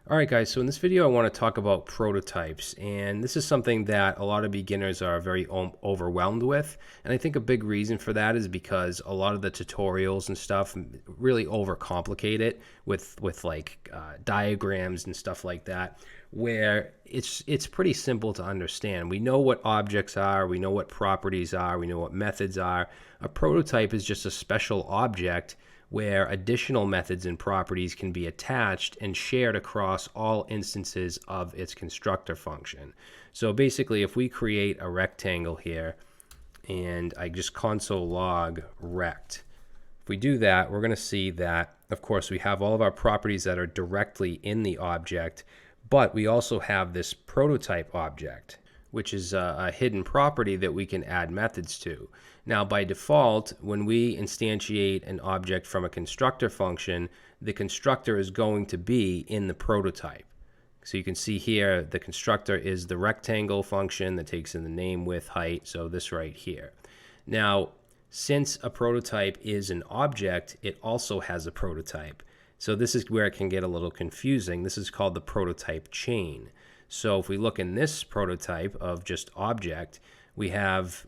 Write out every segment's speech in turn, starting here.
Alright guys, so in this video I want to talk about prototypes, and this is something that a lot of beginners are very overwhelmed with, and I think a big reason for that is because a lot of the tutorials and stuff really overcomplicate it with diagrams and stuff like that, where it's pretty simple to understand. We know what objects are, we know what properties are, we know what methods are. A prototype is just a special object where additional methods and properties can be attached and shared across all instances of its constructor function. So basically, if we create a rectangle here and I just console log rect, if we do that, we're going to see that, of course, we have all of our properties that are directly in the object, but we also have this prototype object, which is a hidden property that we can add methods to. Now, by default, when we instantiate an object from a constructor function, the constructor is going to be in the prototype. So you can see here, the constructor is the rectangle function that takes in the name, width, height, so this right here. Now, since a prototype is an object, it also has a prototype. So this is where it can get a little confusing. This is called the prototype chain. So if we look in this prototype of just object, we have,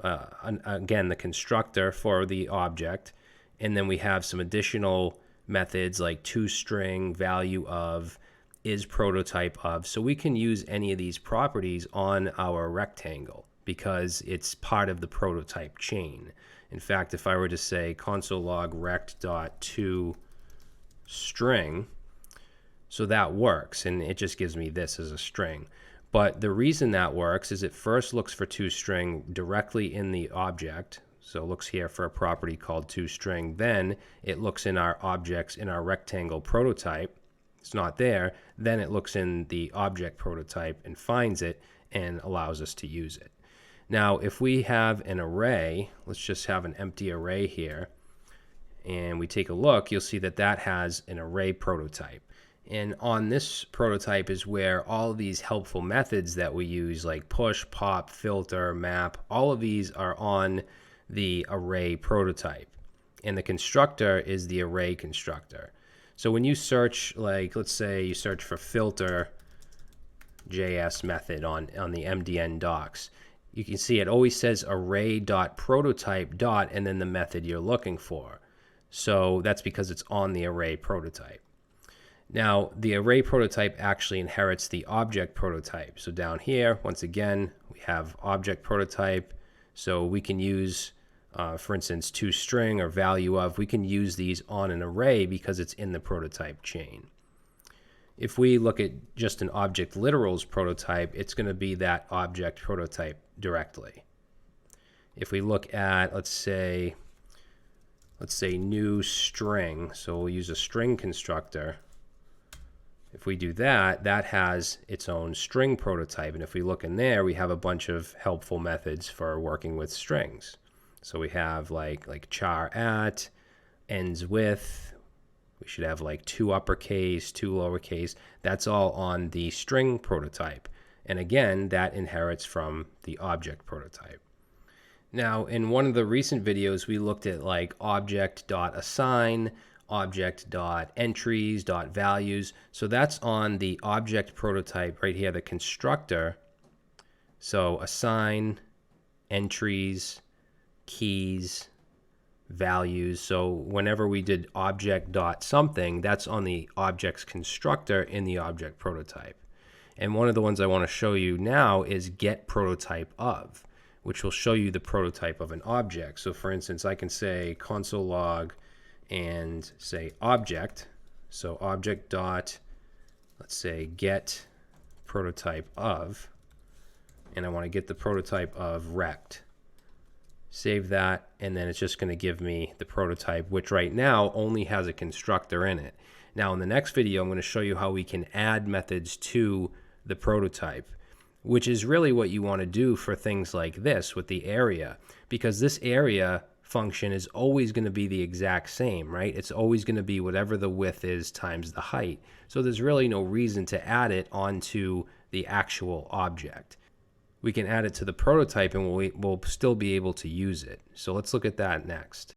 again, the constructor for the object, and then we have some additional methods like toString, value of, is prototype of. So we can use any of these properties on our rectangle because it's part of the prototype chain. In fact, if I were to say console log rect.toString, so that works, and it just gives me this as a string. But the reason that works is it first looks for toString directly in the object. So it looks here for a property called toString. Then it looks in our objects in our rectangle prototype. It's not there. Then it looks in the object prototype and finds it and allows us to use it. Now, if we have an array, let's just have an empty array here, and we take a look, you'll see that that has an array prototype. And on this prototype is where all of these helpful methods that we use, like push, pop, filter, map, all of these are on the array prototype. And the constructor is the array constructor. So when you search, like, let's say you search for filter JS method on the MDN docs, you can see it always says array.prototype and then the method you're looking for. So that's because it's on the array prototype. Now, the array prototype actually inherits the object prototype. So down here, once again, we have object prototype. So we can use, for instance, toString or value of. We can use these on an array because it's in the prototype chain. If we look at just an object literals prototype, it's going to be that object prototype directly. If we look at, let's say new string, so we'll use a string constructor. If we do that, that has its own string prototype. And if we look in there, we have a bunch of helpful methods for working with strings. So we have like char at, ends with, we should have like 2 uppercase, 2 lowercase. That's all on the string prototype. And again, that inherits from the object prototype. Now, in one of the recent videos, we looked at like object.assign, object.entries, .values. So that's on the object prototype right here, the constructor. So assign, entries, keys, values. So whenever we did object.something, that's on the object's constructor in the object prototype. And one of the ones I want to show you now is get prototype of, which will show you the prototype of an object. So for instance, I can say console log and say object. So object dot, let's say get prototype of, and I want to get the prototype of rect. Save that, and then it's just going to give me the prototype, which right now only has a constructor in it. Now in the next video, I'm going to show you how we can add methods to the prototype, which is really what you want to do for things like this with the area, because this area function is always going to be the exact same, right? It's always going to be whatever the width is times the height. So there's really no reason to add it onto the actual object. We can add it to the prototype and we'll still be able to use it. So let's look at that next.